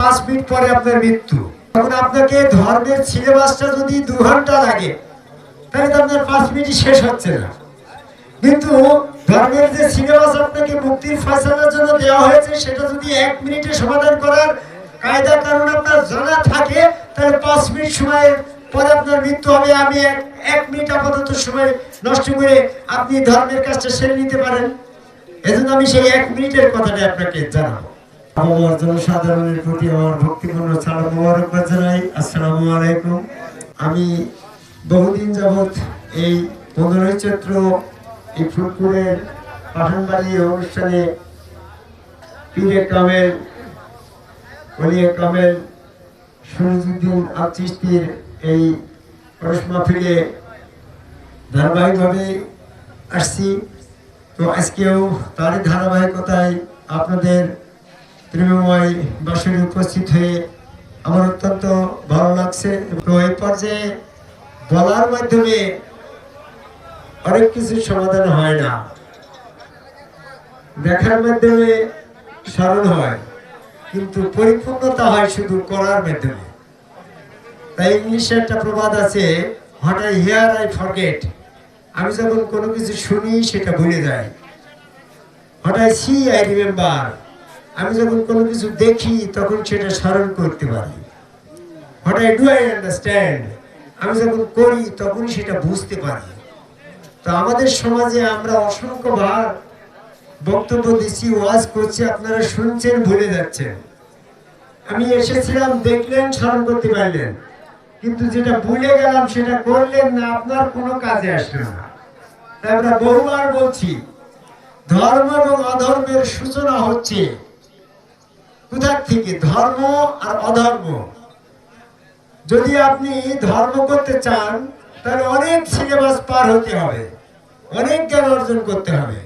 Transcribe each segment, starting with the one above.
5 minute পরে আপনার মৃত্যু। তখন আপনাকে ধর্মের সিলেবাসটা যদি 2 ঘন্টা লাগে তাহলে তো আপনার 5 মিনিটই শেষ হচ্ছে না। কিন্তু ধর্মের যে সিলেবাস আপনাকে মুক্তির ফয়সালার জন্য দেওয়া হয়েছে সেটা যদি 1 মিনিটে সমাধান করার কায়দা কারণ আপনার জানা থাকে তাহলে 5 মিনিট সময়ের পরে আপনার মৃত্যু হবে। আমি 1 মিনিট আপাতত সময় নষ্ট করে আপনি ধর্মের কাজটা সেরে নিতে পারেন। এজন্য আমি সেই 1 মিনিটের কথাটা আপনাকে জানাবো। আমার জনসাধারণের প্রতি আমার ভক্তিপূর্ণ সালাম মোবারকবাদ জানাই। আসসালামু আলাইকুম। আমি বহুদিন যাবৎ এই 15 চৈত্র এই ফুলপুরের পাঠানবাড়ি অনুষ্ঠানে পীরে কামেল ওলিয়ে কামেল সুরজুদ্দিন আল চিশতির এই পরশ মাহফিলে ধারাবাহিকভাবে আসছি। তো আজকেও তারই ধারাবাহিকতায় আপনাদের প্রেমময় বাসরে উপস্থিত হয়ে আমার অত্যন্ত ভালো লাগছে। তো এই পর্যায়ে বলার মাধ্যমে অনেক কিছু সমাধান হয় না, দেখার মাধ্যমে স্মরণ হয়, কিন্তু পরিপূর্ণতা হয় শুধু করার মাধ্যমে। তাই ইংলিশে একটা প্রবাদ আছে, what I hear I forget. আমি যখন কোনো কিছু শুনি সেটা ভুলে যাই। What I see I remember. আমি যখন কোনো কিছু দেখি তখন সেটা স্মরণ করতে পারি। What I do I understand. আমি যখন করি তখন সেটা বুঝতে পারি। তো আমাদের সমাজে আমরা অসংখ্যবার বক্তব্য দিচ্ছি, ওয়াজ করছি, আপনারা শুনছেন, ভুলে যাচ্ছেন। আমি এসেছিলাম, দেখলেন, স্মরণ করতে পারলেন, কিন্তু যেটা ভুলে গেলাম সেটা করলেন না, আপনার কোনো কাজে আসলো না। তাই আমরা বহুবার বলছি, ধর্ম এবং অধর্মের সূচনা হচ্ছে কোথা থেকে? ধর্ম আর অধর্ম। যদি আপনি ধর্ম করতে চান তাহলে অনেক সিলেবাস পার হতে হবে, অনেক জ্ঞান অর্জন করতে হবে।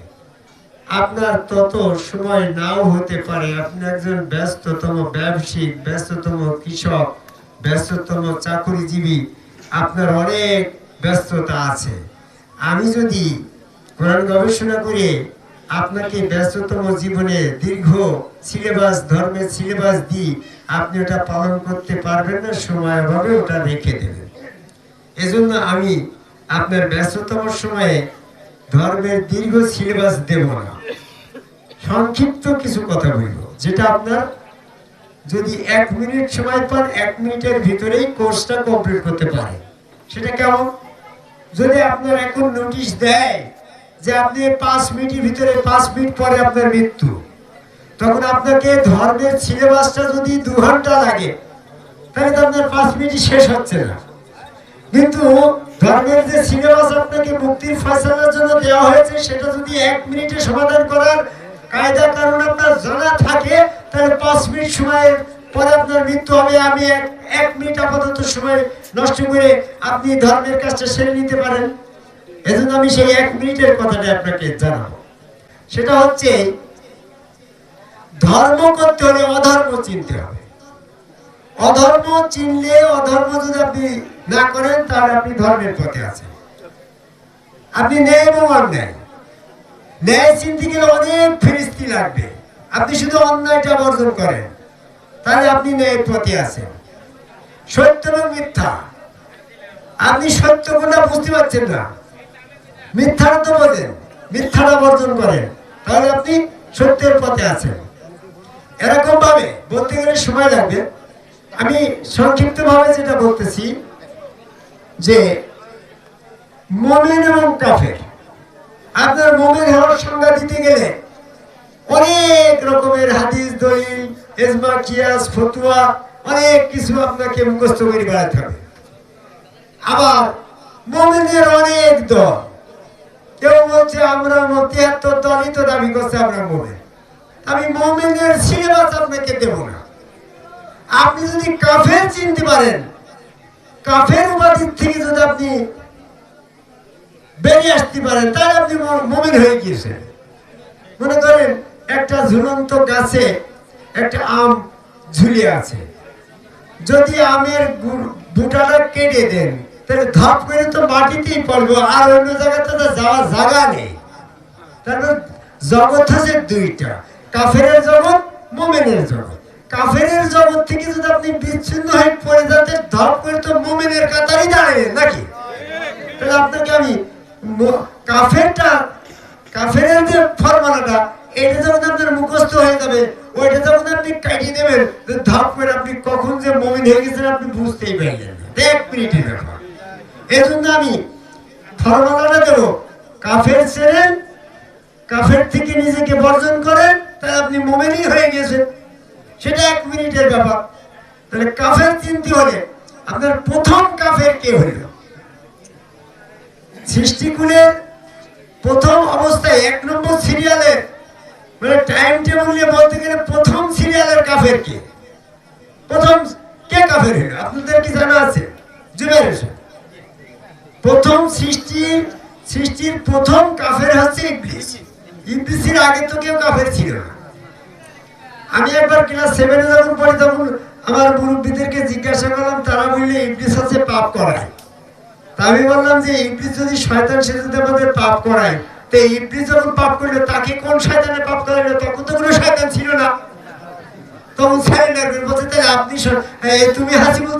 আপনার তত সময় নাও হতে পারে। আপনি একজন ব্যস্ততম ব্যবসায়িক, ব্যস্ততম কৃষক, ব্যস্ততম চাকরিজীবী, আপনার অনেক ব্যস্ততা আছে। আমি যদি কোরআন গবেষণা করে আপনাকে ব্যস্ততম জীবনে দীর্ঘ সিলেবাস, ধর্মের সিলেবাস দিই, আপনি ওটা পালন করতে পারবেন না, সময় অভাবে ওটা রেখে দেবেন। এজন্য আমি আপনার ব্যস্ততম সময়ে ধর্মের দীর্ঘ সিলেবাস দেব না, সংক্ষিপ্ত কিছু কথা বলব, যেটা আপনার যদি 1 মিনিট সময় পান 1 মিনিটের ভিতরেই কোর্সটা কমপ্লিট করতে পারে। সেটা কেমন? যদি আপনার এখন নোটিশ দেয় যে আপনি 5 মিনিটের ভিতরে, 5 মিনিট পরে আপনার মৃত্যু, তখন আপনাকে ধর্মের সিলেবাসটা যদি 2 ঘন্টা লাগে তাহলে তো আপনার 5 মিনিটই শেষ হচ্ছে না। কিন্তু ধর্মের যে সিলেবাস আপনাকে মুক্তির ফয়সালার জন্য দেওয়া হয়েছে সেটা যদি 1 মিনিটে সমাধান করার কায়দা কারণ আপনার জানা থাকে তাহলে 5 মিনিট সময়ের পরে আপনার মৃত্যু হবে। আমি 1 মিনিট আপাতত সময় নষ্ট করে আপনি ধর্মের কাজটা সেরে নিতে পারেন। এজন্য আমি সেই 1 মিনিটের কথাটা আপনাকে জানাবো। সেটা হচ্ছে, ধর্ম করতে হলে অধর্ম চিনতে হবে। অধর্ম চিনলে, অধর্ম যদি আপনি না করেন তাহলে আপনি ধর্মের পথে আছেন। আপনি ন্যায় এবং অন্যায়, ন্যায় চিনতে গেলে অনেক ফেরেশতা লাগবে। আপনি শুধু অন্যায়টা বর্জন করেন তাহলে আপনি ন্যায়ের পথে আছেন। সত্য এবং মিথ্যা, আপনি সত্য কোনটা বুঝতে পারছেন না, মিথ্যাটা তো বোঝেন, মিথ্যাটা বর্জন করেন তাহলে আপনি সত্যের পথে আছেন। এরকম ভাবে বলতে গেলে সময় লাগবে। আমি সংক্ষিপ্ত ভাবে যেটা বলতেছি যে মুমিন এবং কাফের, আপনার মুমিন হওয়ার সংজ্ঞা দিতে গেলে অনেক রকমের হাদিস, দলিল, ইজমা, কিয়াস, ফতোয়া, অনেক কিছু আপনাকে মুখস্থ করে বেড়াতে হবে। আবার মুমিনের অনেক দল, কেউ বলছে আমরা 73 দলই তো দাবি করছে আমরা মুমিন। আমি মুমিনের সিলেবাস আপনাকে দেব না। আপনি যদি কাফের চিনতে পারেন, কাফের উপাধি থেকে যদি আপনি বেরিয়ে আসতে পারেন তাহলে আপনি মুমিন হয়ে গিয়েছেন। মনে করেন একটা ঝুলন্ত গাছে একটা আম ঝুলিয়ে আছে, যদি আমের বুটাটা কেটে দেন তাহলে ধপ করে তো মাটিতেই পড়বো, আর অন্য জায়গাতে তো যাওয়ার জায়গা নেই। তারপর জগৎ হচ্ছে দুইটা, কাফেরের জগৎ, মুমিনের জগৎ। কাফেরের জগৎ থেকে যদি আপনি বিচ্ছিন্ন হয়ে পড়ে যাতে ধপ করে তো মুমিনের কাতারই দাঁড়াবেন নাকি? তাহলে আপনাকে আমি কাফেরের যে ফরমানাটা এটা যখন আপনার মুখস্থ হয়ে যাবে, ওইটা যখন আপনি কাটিয়ে দেবেন, ধপ করে আপনি কখন যে মুমিন হয়ে গেছেন আপনি বুঝতেই পারলেন না। 1 মিনিটের ব্যাপার। এই জন্য আমি ফরমানাটা দেবো, কাফের ছেড়েন, কাফের থেকে নিজেকে বর্জন করেন, তাই আপনি মুমিনই হয়ে গেছেন। সেটা 1 মিনিটের ব্যাপার। তাহলে কাফের চিনতে হলে আপনার প্রথম কাফের কে হইল? সৃষ্টিকুলের প্রথম অবস্থায় 1 নম্বর সিরিয়ালের মানে টাইম টেবিলে বলতে গেলে প্রথম সিরিয়ালের কাফের কে? প্রথম কে কাফের হইল আপনাদের কি জানা আছে? জুবাইর হোসেন। প্রথম সৃষ্টির প্রথম কাফের হচ্ছে ইবলিস। ইবলিসের আগে তো কেউ কাফের ছিল না। আমি একবার ক্লাস 7 এ যখন পড়ি তখন আমার মুরব্বীদেরকে জিজ্ঞাসা করলাম, তারা বললে ইবলিস হচ্ছে পাপ করায়। তা আমি বললাম যে ইবলিস যদি শয়তান, সে যদি আমাদের পাপ করায়, তো ইবলিস যখন পাপ করলো তাকে কোন শয়তানে পাপ করাইলো? তখন তো কোনো শয়তান ছিল না। তখন সাইলেন্ট বলছে, তাহলে আপনি তুমি হাসিবুল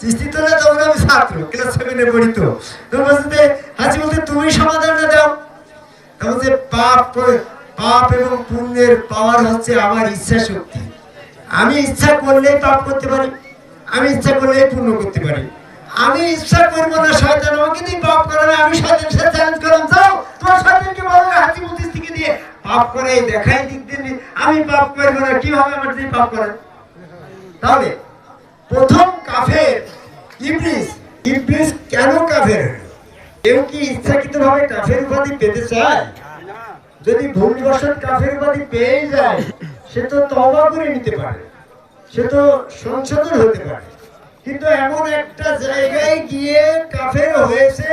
চিস্তি তো না, তখন আমি ছাত্র ক্লাস 7 এ পড়ি। তো বলছে হাসিবুল তুমি সমাধানটা দাও। তখন যে পাপ এবং পুণ্যের পাওয়ার হচ্ছে আমার ইচ্ছা শক্তি। আমি ইচ্ছা করলেই পাপ করতে পারি, আমি ইচ্ছা করলেই পুণ্য করতে পারি। আমি ইচ্ছা করবো না শয়তান আমাকে দিয়ে পাপ করাবে, আমি শয়তানের সাথে চ্যালেঞ্জ করলাম, যাও তোমার শয়তানকে বলো হাতি মুতিস থেকে দিয়ে পাপ করে দেখাই দিক দিন, আমি পাপ করবো না, কিভাবে আমার দিয়ে পাপ করে? তাহলে প্রথম কাফের ইবলিস। ইবলিস কেন কাফের? কেউ কি ইচ্ছাকৃতভাবে কাফের উপাধি পেতে চায়? যদি ভুলবশত কাফের উপাধি পেয়ে যায়, সে তো তওবা করে নিতে পারে, সে তো সংশোধন হতে পারে। কিন্তু এমন একটা জায়গায় গিয়ে কাফের হয়েছে,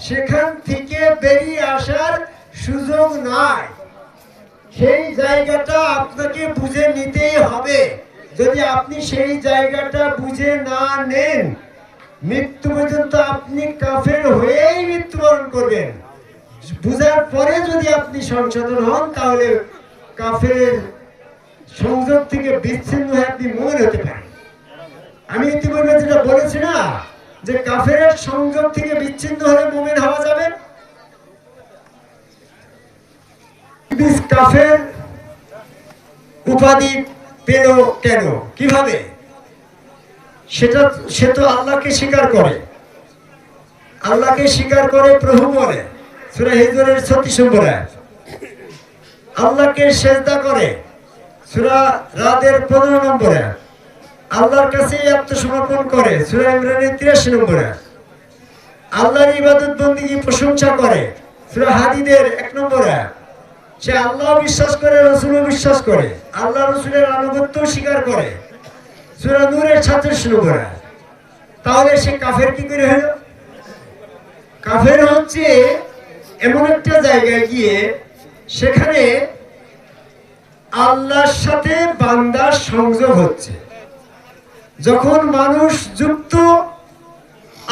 সেখান থেকে বেরিয়ে আসার সুযোগ নাই। সেই জায়গাটা আপনাকে বুঝে নিতেই হবে। যদি আপনি সেই জায়গাটা বুঝে না নেন, মৃত্যু পর্যন্ত আপনি কাফের হয়েই মৃত্যুবরণ করবেন। বুঝার পরে যদি আপনি সংশোধন হন, তাহলে কাফের সংযোগ থেকে বিচ্ছিন্ন হয়ে আপনি মুমিন হতে পারেন। আমি ইতিপূর্বে যেটা বলেছি না, যে কাফের সংযোগ থেকে বিচ্ছিন্ন হলে মুমিন হওয়া যাবে। কাফের উপাধি পেল কেন, কিভাবে? সে তো আল্লাহকে স্বীকার করে, আল্লাহকে স্বীকার করে প্রভু বলে সূরা হিজরের 36 নম্বর আয়াত। আল্লাহকে সিজদা করে সূরা রাদের 15 নম্বর আয়াত। আল্লাহর কাছে আত্মসমর্পণ করে সূরা ইমরানের 83 নম্বর আয়াত। আল্লাহর ইবাদত বন্দেগী প্রশংসা করে সূরা হাদীদের 1 নম্বর আয়াত। সে আল্লাহ বিশ্বাস করে, রাসূলও বিশ্বাস করে, আল্লাহ রাসূলের আনুগত্য স্বীকার করে সূরা নূরের 36 নম্বর আয়াত। তাহলে সে কাফের কি করে হলো? কাফের হচ্ছে এমন একটা জায়গায় গিয়ে সেখানে আল্লাহর সাথে বান্দার সংযোগ হচ্ছে। যখন মানুষ যুক্ত,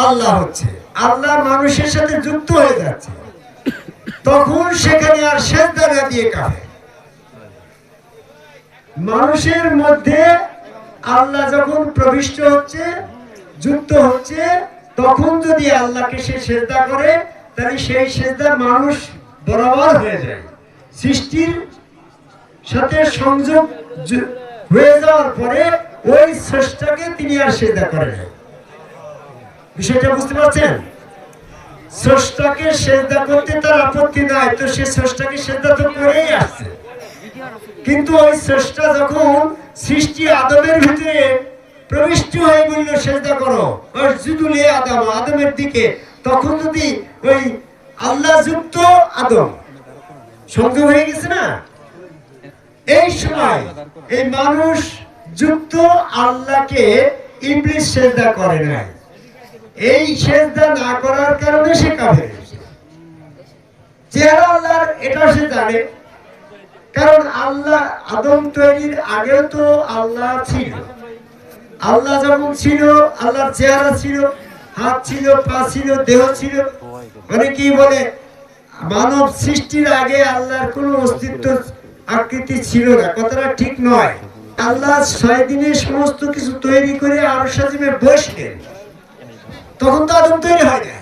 আল্লাহ হচ্ছে, আল্লাহ মানুষের সাথে যুক্ত হয়ে যাচ্ছে, তখন সেখানে আর সিজদা না দিয়ে কাফের। মানুষের মধ্যে আল্লাহ যখন প্রবিষ্ট হচ্ছে, যুক্ত হচ্ছে, তখন যদি আল্লাহকে সে সিজদা করে, তাহলে সেই সিজদা মানুষ বরাবর হয়ে যায়। সৃষ্টির সাথে সংযোগ হয়ে যাওয়ার পরে ওই স্রষ্টাকে তিনি আর সিজদা করেন না। বিষয়টা বুঝতে পারছেন? স্রষ্টাকে সিজদা করতে তার আপত্তি নাই, তো সে স্রষ্টাকে সিজদা তো করেই আসছে। কিন্তু ওই স্রষ্টা যখন সৃষ্টি আদমের ভিতরে প্রবিষ্ট হয়ে বলল সিজদা করো, আসজুদু লি আদম, আদমের দিকে, তখন যদি ওই আল্লাহ যুক্ত আদম সংযোগ হয়ে গেছে না, এই সময় এই মানুষ যুক্ত আল্লাহকে ইবলিস সিজদা করে না। এই সিজদা না করার কারণে সে কাফের হয়েছে। চেহারা আল্লাহর এটা সে জানে, কারণ আল্লাহ আদম তৈরির আগেও তো আল্লাহ ছিল। আল্লাহ যখন ছিল, আল্লাহর চেহারা ছিল, হাত ছিল, পা ছিল, দেহ ছিল। অনেকেই বলে মানব সৃষ্টির আগে আল্লাহর কোনো অস্তিত্ব আকৃতি ছিল না, কথাটা ঠিক নয়। আল্লাহ 6 দিনে সমস্ত কিছু তৈরি করে আরশ আজিমে বসলেন, তখন তো আদম তৈরি হয় না।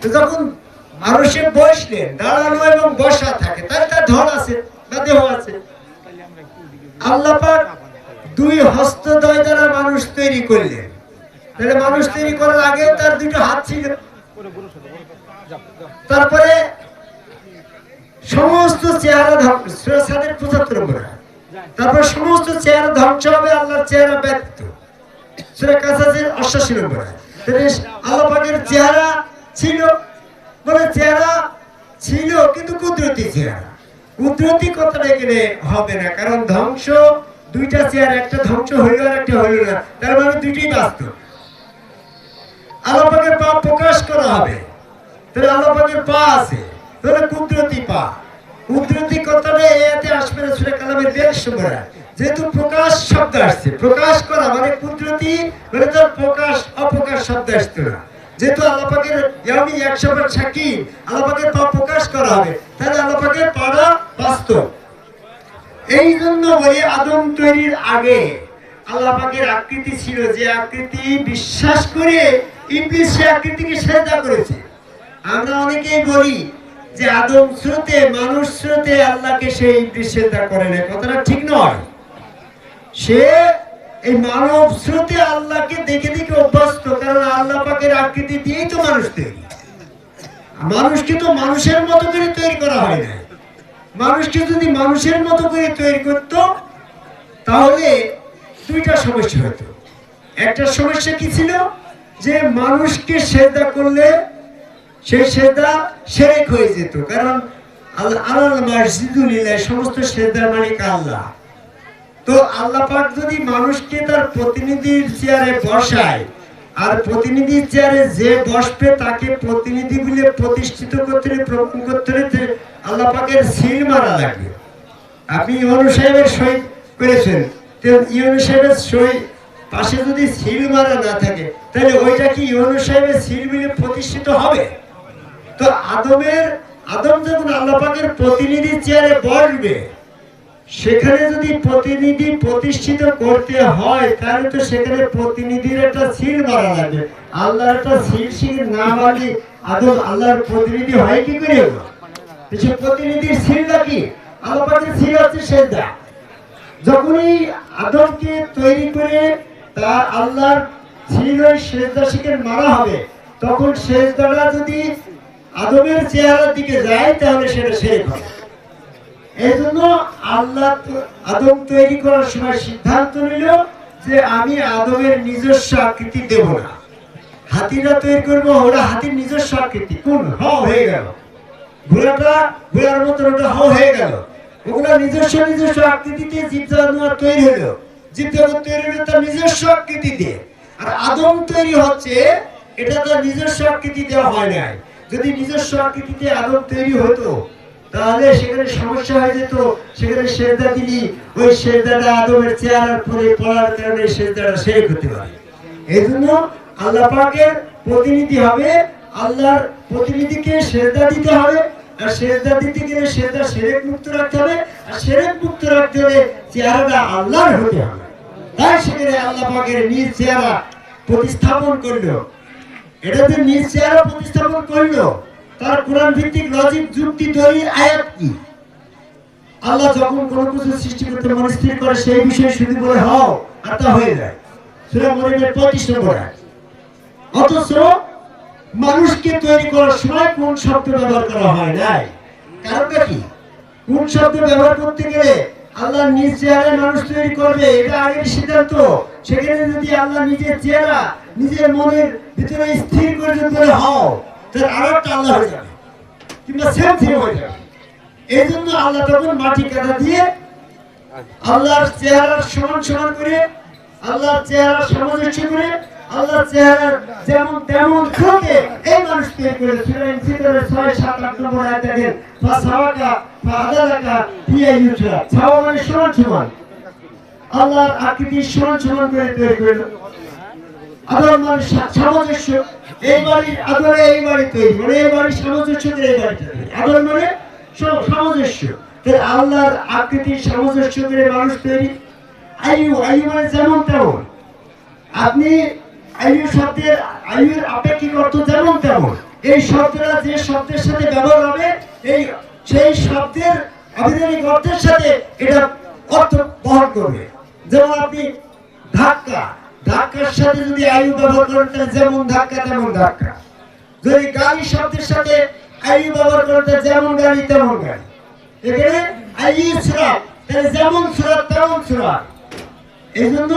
তো যখন আরশে বসলেন, দাঁড়ানো এবং বসা থাকে, তাহলে তার ধন আছে বা দেহ আছে। আল্লাহ পাক 2 হস্তদ্বয় দ্বারা মানুষ তৈরি করলেন। তাহলে মানুষ তৈরি করার আগেও তার 2টো হাত ছিল। তারপরে সমস্ত চেহারা ধ্বংস, সূরা সাদের 75 নম্বর। তারপর সমস্ত চেহারা ধ্বংস হবে আল্লাহর চেহারা ব্যতীত, সূরা কাসাসের 88 নম্বর। তাহলে আল্লাহ পাকের চেহারা ছিল, বলে চেহারা ছিল কিন্তু কুদরতি চেহারা। কুদরতি কথাটা এখানে হবে না, কারণ ধ্বংস 2টা চেহারা, একটা ধ্বংস হইল আর একটা হইল না, তার মানে 2টিই বাস্তব। আল্লাহ পাকের পা প্রকাশ করা হবে, তাহলে আল্লাহ পাকের পা আছে, তাহলে কুদরতি পা। কুদরতি কথাটা এতে আসবে না সূরা কালামের 42 নম্বর। যেহেতু প্রকাশ শব্দ আসছে, প্রকাশ করা মানে কুদরতি, মানে তার প্রকাশ অপ্রকাশ শব্দ আসছে না। যেহেতু আল্লাহ পাকের ইয়ামি 100বার সাক্ষী, আল্লাহ পাকের পা প্রকাশ করা হবে, তাহলে আল্লাহ পাকের পাটা বাস্তব। এই জন্য বলি আদম তৈরির আগে আল্লাহ পাকের আকৃতি ছিল, যে আকৃতি বিশ্বাস করে ইবলিস সে আকৃতিকে সেজদা করেছে। আমরা অনেকেই বলি যে আদম স্রোতে, মানুষ স্রোতে আল্লাহকে সে ইবলিস সেজদা করে না, কথাটা ঠিক নয়। সে এই মানব স্রোতে আল্লাহকে দেখে দেখে অভ্যস্ত, কারণ আল্লাহ পাকের আকৃতি দিয়েই তো মানুষ তৈরি। মানুষকে তো মানুষের মতো করে তৈরি করা হয় না। মানুষকে যদি মানুষের মতো করে তৈরি করত, তাহলে 2টা সমস্যা হতো। একটা সমস্যা কি ছিল, যে মানুষকে সেজদা করলে সেই সেজদা শিরক হয়ে যেত, কারণ আল্লাহ মাসজিদুলিল্লাহ, সমস্ত সেজদার মালিক আল্লাহ। তো আল্লাহ পাক যদি মানুষকে তার প্রতিনিধির চেয়ারে বসায়, আর প্রতিনিধির চেয়ারে যে বসবে তাকে প্রতিনিধি বলে প্রতিষ্ঠিত করতে, প্রমাণ করতে আল্লাহ পাকের সিল মারা লাগবে। আপনি ইমাম সাহেবের সই করেছেন, তো ইমাম সাহেবের সই পাশে যদি সিল মারা না থাকে, তাহলে ওইটা কি ইমাম সাহেবের সিল বলে প্রতিষ্ঠিত হবে? তো আদম যখন আল্লাহ পাকের প্রতিনিধির চেয়ারে বসবে, সেখানে যদি প্রতিনিধি প্রতিষ্ঠিত করতে হয়, তাহলে তো সেখানে প্রতিনিধির একটা সিল মারা লাগবে। আল্লাহর একটা সিল না মারলে আদম আল্লাহর প্রতিনিধি হয় কি করে? সে প্রতিনিধির সিলটা কি? আল্লাহ পাকের সিল হচ্ছে সেজদা। যখনই আদমকে তৈরি করে তা আল্লাহর সিল ওই সেজদা শিখের মারা হবে, তখন সেজদাটা যদি আদমের চেহারার দিকে যায়, তাহলে সেটা শিরক হবে। এই জন্য আল্লাহ আদম তৈরি করার সময় সিদ্ধান্ত নিল যে আমি আদমের নিজস্ব আকৃতি দেব না। হাতিরা তৈরি করবো, ওরা হাতির নিজস্ব আকৃতি, কোন হয়ে গেল, ঘোড়ার মতো ওটা হয়ে গেল। ওগুলা নিজস্ব আকৃতিতে জীবজগৎ তৈরি হলো, জীবজগৎ তৈরি হলো তার নিজস্ব আকৃতি দিয়ে। আর আদম তৈরি হচ্ছে, এটা তার নিজস্ব আকৃতি দেওয়া হয় নাই। যদি নিজস্ব আকৃতিতে আদম তৈরি হতো, তাহলে সেখানে সমস্যা হয়ে যেত। সেখানে সেজদা দিলি, ওই সেজদাটা আদমের চেহারার পরে পড়ার কারণে সেজদাটা শিরক হতে পারে। এই জন্য আল্লাহ পাকের প্রতিনিধি হবে, আল্লাহর প্রতিনিধিকে সেজদা দিতে হবে। আর সেজদা দিতে গেলে সেজদা শিরক মুক্ত রাখতে হবে, আর শিরক মুক্ত রাখতে হলে চেহারাটা আল্লাহর হতে হবে। তাই সেখানে আল্লাহ পাকের নিজ চেহারা প্রতিস্থাপন করলো। এটা যে নিজ চেহারা প্রতিস্থাপন করলো, তার কোরআন ভিত্তিক লজিক যুক্তি দলিল আয়াত কি? আল্লাহ যখন কোনো কিছু সৃষ্টি করতে মন স্থির করে, সেই বিষয়ে শুধু বলে হও, আর তা হয়ে যায়। সূরা মরিয়মের 35 নম্বর আয়াত। অথচ মানুষকে তৈরি করার সময় কোন শব্দ ব্যবহার করা হয় নাই? কারণটা কি? কোন শব্দ ব্যবহার করতে গেলে আল্লাহ নিজ চেহারায় মানুষ তৈরি করবে, এটা আগের সিদ্ধান্ত। সেখানে যদি আল্লাহ নিজের চেহারা নিজের মনের ভিতরে স্থির করে যদি বলে হও, তাহলে আরেকটা আল্লাহ হয়ে যাবে, কিংবা সেম হয়ে যাবে। এই জন্য আল্লাহ তখন মাটি কাটা দিয়ে আল্লাহর চেহারার সমান করে, আল্লাহর চেহারা সামঞ্জস্য করে, আল্লাহর চেহারা যেমন তেমন থাকে এই মানুষ তৈরি করে। সূরা ইনফিতারের 6, 7, 8 নম্বর আয়াত দেখেন, ফাসাওয়াকা ফাআদালাকা ফিয়া ইউসরা। সাওয়া মানে সমান। আল্লাহর আকৃতি সমান করে তৈরি করলো। আদম মানে সামঞ্জস্য। এই বাড়ির আদরে এই বাড়ি তৈরি, মানে এই বাড়ির সামঞ্জস্য করে এই বাড়িটা তৈরি। আদর মানে সামঞ্জস্য। তাহলে আল্লাহর আকৃতির সামঞ্জস্য করে মানুষ তৈরি। আয়ু, আয়ু মানে যেমন তেমন। আপনি আয়ু শব্দের আয়ুর আপেক্ষিক অর্থ যেমন তেমন, এই শব্দটা যে শব্দের সাথে ব্যবহার হবে এই সেই শব্দের আবিধানিক অর্থের সাথে এটা অর্থ বহন করবে। যেমন আপনি ধাক্কা, ধাক্কার সাথে যদি আয়ু ব্যবহার করেন তাহলে যেমন ধাক্কা তেমন ধাক্কা। যদি গাড়ি শব্দের সাথে আয়ু ব্যবহার করেন তাহলে যেমন গাড়ি তেমন গাড়ি। এখানে আয়ু সুরাত, তাহলে যেমন সুরাত তেমন সুরাত। এই জন্য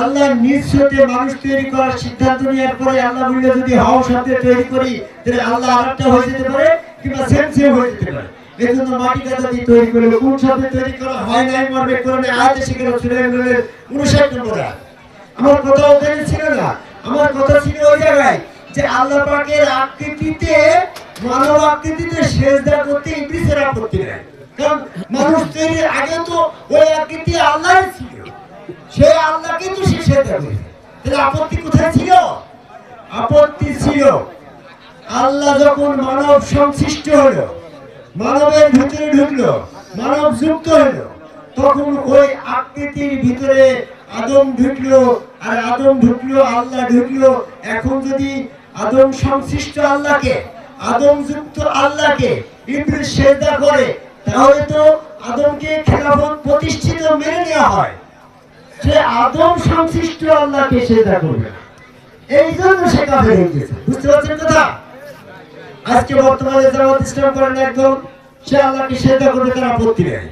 আল্লাহ নিজ হতে মানুষ তৈরি করার সিদ্ধান্ত নেওয়ার পরে আল্লাহ বললে যদি হাও শব্দে তৈরি করি তাহলে আল্লাহ আরেকটা হয়ে যেতে পারে কিংবা সেম সেম হয়ে যেতে পারে। এই জন্য মাটি কাদা দিয়ে তৈরি করলে কোন শব্দে তৈরি করা হয় নাই মর্মে কোরআনে আয়াতে শিখানো ছিল 59 নম্বর আয়াত। আমার কথা ওখানে ছিল না, আমার কথা ছিল ওই জায়গায় যে আল্লাহ পাকের আকৃতিতে, মানব আকৃতিতে সেজদা করতে ইবলিসের আপত্তি নাই। কারণ মানুষ তৈরির আগে তো ওই আকৃতি আল্লাহর ছিল, সে আল্লাহকে তো সে সেজদা করেছে। তাহলে আপত্তি কোথায় ছিল? আপত্তি ছিল আল্লাহ যখন মানব সংশ্লিষ্ট হলো, মানবের ভিতরে ঢুকলো, মানব যুক্ত হলো, তখন ওই আকৃতির ভিতরে আদম ঢুকলো, আর আদম ঢুকলো, আল্লাহ ঢুকলো। এখন যদি আদম সংশ্লিষ্ট আল্লাহকে, আদম যুক্ত আল্লাহকে ইবলিস সেজদা করে, তাহলে তো আদমকে খেলাফত প্রতিষ্ঠিত মেনে নেওয়া হয়, সে আদম সংশ্লিষ্ট আল্লাহকে সেজদা করবে। এই জন্য সে কাফের হয়ে গেছে। বুঝতে পারছেন কথা? আজকে বর্তমানে জামাত ইসলাম করেন একদম, সে আল্লাহকে সেজদা করবে, তার আপত্তি নেই।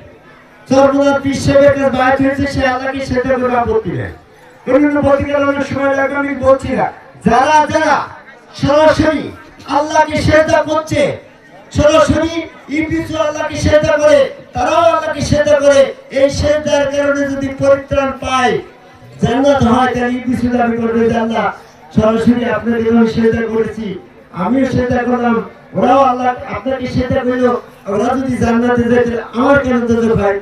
সর্বদা পীর সাহেবের কাছে বায়াত হয়েছে, সে আল্লাহকে সেজদা করবে, আপত্তি নেই। অন্যান্য বক্তৃতার অনেক সময় লাগে, আমি বলছি না, যারা যারা সরাসরি আল্লাহকে সেজদা করছে, সরাসরি ইবলিস আল্লাহকে সেজদা করে, তারাও আল্লাহকে সেজদা করে, এই সেজদার কারণে যদি পরিত্রাণ পায়, জান্নাত হয়, তাহলে ইবলিস দাবি করবে যে আল্লাহ সরাসরি আপনাকে যখন সেজদা করেছি, আমিও সেজদা করলাম, ওরাও আল্লাহ আপনাকে সেজদা করলো, ওরা যদি জান্নাতে যায় তাহলে আমার কেন দোজখ হয়?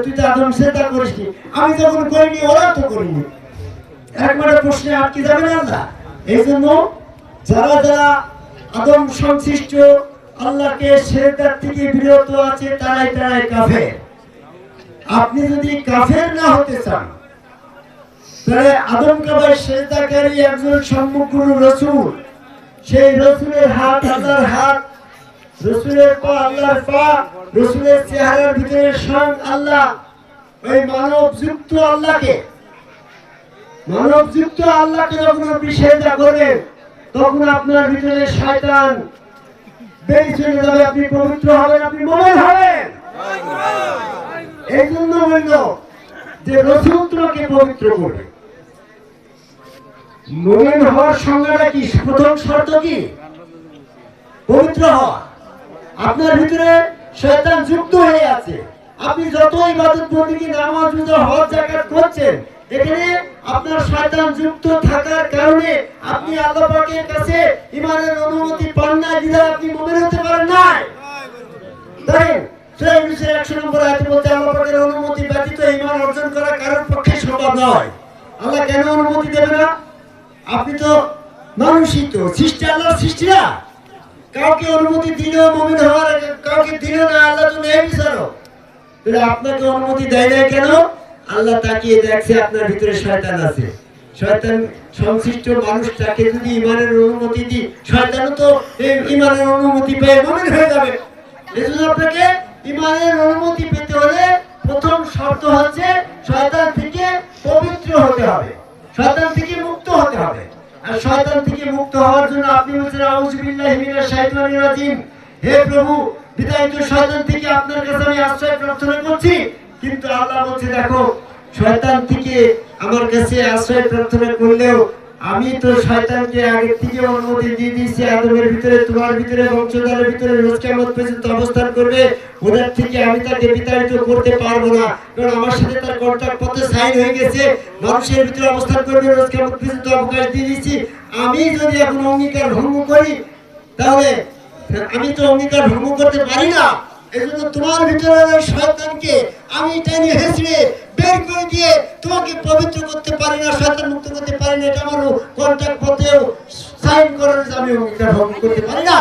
তুই তো আদম সেজদা করিসনি, আমি যখন করিনি ওরাও তো করিনি, একবারে প্রশ্নে আটকে যাবে না আল্লাহ। এই জন্য যারা যারা আদম সংশ্লিষ্ট আল্লাহকে সেজদার থেকে বিরত আছে, তারাই তারাই কাফের। আপনি যদি কাফের না হতে চান, তাহলে আদম কাবার সেজদাকারী একজন সম্মুখ রাসূল, সেই রাসূলের হাত আল্লাহর হাত, রাসূলের পা আল্লাহর পা, রাসূলের চেহারার ভিতরে স্বয়ং আল্লাহ। ওই মানব যুক্ত আল্লাহকে, মানব যুক্ত আল্লাহকে যখন আপনি সেজদা করবেন, তখন আপনার ভিতরে শয়তান বেরিয়ে চলে যাবে, আপনি পবিত্র হবেন, আপনি মুমিন হবেন। এই জন্য বলল যে রাসূল তোমাকে পবিত্র করবে। মুমিন হওয়ার সংজ্ঞাটা কি? প্রথম শর্ত কি? পবিত্র হওয়া। আপনার ভিতরে শয়তান যুক্ত হয়ে আছে, আপনি যত ইবাদত বন্দেগী, নামাজ, রোজা, হজ, যাকাত করছেন, এখানে আপনার শয়তান যুক্ত থাকার কারণে আপনি আল্লাহ পাকের কাছে ঈমানের অনুমতি পান না, বিধায় আপনি মুমিন হতে পারেন না। দেখেন সূরা ইউনূসের 100 নম্বর আয়াতে বলতে, আল্লাহ পাকের অনুমতি ব্যতীত ঈমান অর্জন করা কারোর পক্ষে সম্ভব নয়। আল্লাহ কেন অনুমতি দেবে না? আপনি তো মানুষই, তো সৃষ্টি আল্লাহর সৃষ্টি না। কাউকে অনুমতি দিলেও মুমিন হওয়ার, কাউকে দিল না, আল্লাহ তো ন্যায় বিচারক। তাহলে আপনাকে অনুমতি দেয় না কেন? আল্লাহ তাকিয়ে দেখছে আপনার ভিতরে শয়তান আছে, শয়তান সংশ্লিষ্ট মানুষটাকে যদি ঈমানের অনুমতি দিই, শয়তানও তো এই ঈমানের অনুমতি পেয়ে মুমিন হয়ে যাবে। এজন্য আপনাকে ঈমানের অনুমতি পেতে হলে প্রথম শর্ত হচ্ছে শয়তান থেকে পবিত্র হতে হবে, শয়তান থেকে মুক্ত হতে হবে। আর শয়তান থেকে মুক্ত হওয়ার জন্য আপনি বলছেন আউযু বিল্লাহি মিনাশ শাইতানির রাজিম, হে প্রভু বিতাড়িত শয়তান থেকে আপনার কাছে আমি আশ্রয় প্রার্থনা করছি। কিন্তু আল্লাহ বলছে, দেখো শয়তান থেকে আমার কাছে আশ্রয় প্রার্থনা করলেও আমি তো শয়তানকে আগে থেকে অনুমতি দিয়ে দিয়েছি, আদমের ভিতরে, তোমার ভিতরে, বংশধরের ভিতরে রোজ কিয়ামত পর্যন্ত অবস্থান করবে। ওদের থেকে আমি তাকে বিতাড়িত করতে পারবো না, কারণ আমার সাথে তার কন্ট্রাক্ট পত্রে সাইন হয়ে গেছে। মানুষের ভিতরে অবস্থান করবে, রোজ কিয়ামত পর্যন্ত অবকাশ দিয়ে দিয়েছি। আমি যদি এখন অঙ্গীকার ভঙ্গ করি, তাহলে আমি তো অঙ্গীকার ভঙ্গ করতে পারি না। এজন্য তোমার ভিতরে শয়তানকে আমি টেনে হেঁচড়ে বের করে দিয়ে তোমাকে পবিত্র করতে পারি না, শয়তান মুক্ত করতে পারি না। এটা আমার কন্ট্রাক্ট পত্রেও সাইন করার আমি অঙ্গীকার ভঙ্গ করতে পারি না।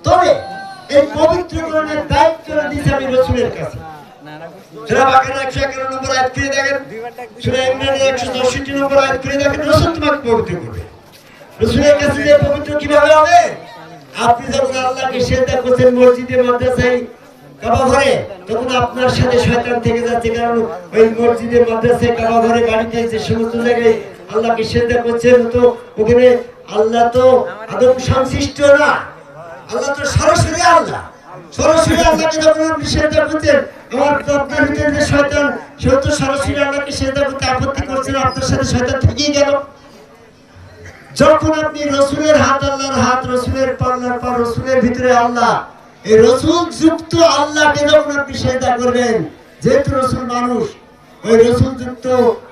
তবে এই পবিত্রকরণের দায়িত্ব দিয়েছি আমি রাসূলের কাছে। সূরা বাকারা 111 নম্বর আয়াত খুলে দেখেন, সূরা ইমরান 164 নম্বর আয়াত খুলে দেখেন, রাসূল তোমাকে পবিত্র করবে। রাসূলের কাছে যে পবিত্র কিভাবে হবে? আপনি যখন আল্লাহকে সিজদা করছেন মসজিদে, মাদ্রাসায়, কাবা ঘরে, তখন আপনার সাথে শয়তান থেকে যাচ্ছে। কারণ ওই মসজিদে, মাদ্রাসায়, কাবা ঘরে, বাড়িতে, যে সমস্ত জায়গায় আল্লাহকে সিজদা করছেন, তো ওখানে আল্লাহ তো আদম সংশ্লিষ্ট না, আল্লাহ তো সরাসরি আল্লাহ। সরাসরি আল্লাহকে যখন আপনি সিজদা করছেন, আমার তো আপনার ভিতরে যে শয়তান, সে তো সরাসরি আল্লাহকে সিজদা করতে আপত্তি করছেন, আপনার সাথে শয়তান থেকেই গেল। যখন আপনি রসুলের হাত, আল্লাহর হাত, রসুলের পাল্লার পর রসুলের ভিতরে আল্লাহ, এই রসুল যুক্ত আল্লাহকে যখন আপনি সিজদা করবেন, যেহেতু রসুল মানুষ, ওই রসুল যুক্ত,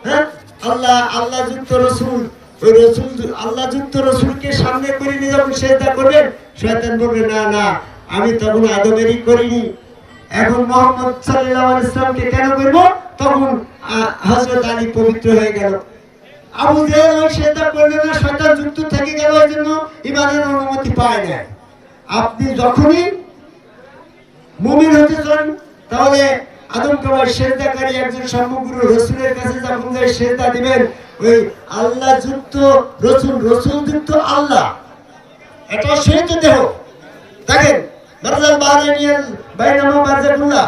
হ্যাঁ, আল্লাহ, আল্লাহ যুক্ত রসুল, ওই রসুল, আল্লাহ যুক্ত রসুলকে সামনে করে নিয়ে যখন সিজদা করবেন, শয়তান বলবে না না, আমি তখন আদমেরই করিনি, এখন মুহাম্মদ সাল্লাল্লাহু আলাইহি ওয়াসাল্লামকে কেন করব? তখন হযরত আলী পবিত্র হয়ে গেল। আবু জেহেল ওই সিজদা করবে না, শয়তান যুক্ত থেকে গেল, এই জন্য ইমানের অনুমতি পায় না। আপনি যখনই মুমিন হতে চান, তাহলে আদম কাবার সিজদাকারী একজন সমগ্র রাসূলের কাছে যখন যাই সিজদা দিবেন, ওই আল্লাহ যুক্ত রাসূল, রাসূল যুক্ত আল্লাহ, এটা সেই তো দেহ। দেখেন, মারজাল বাহরাইনিয়াল বাইনামা বারজাকুল্লাহ,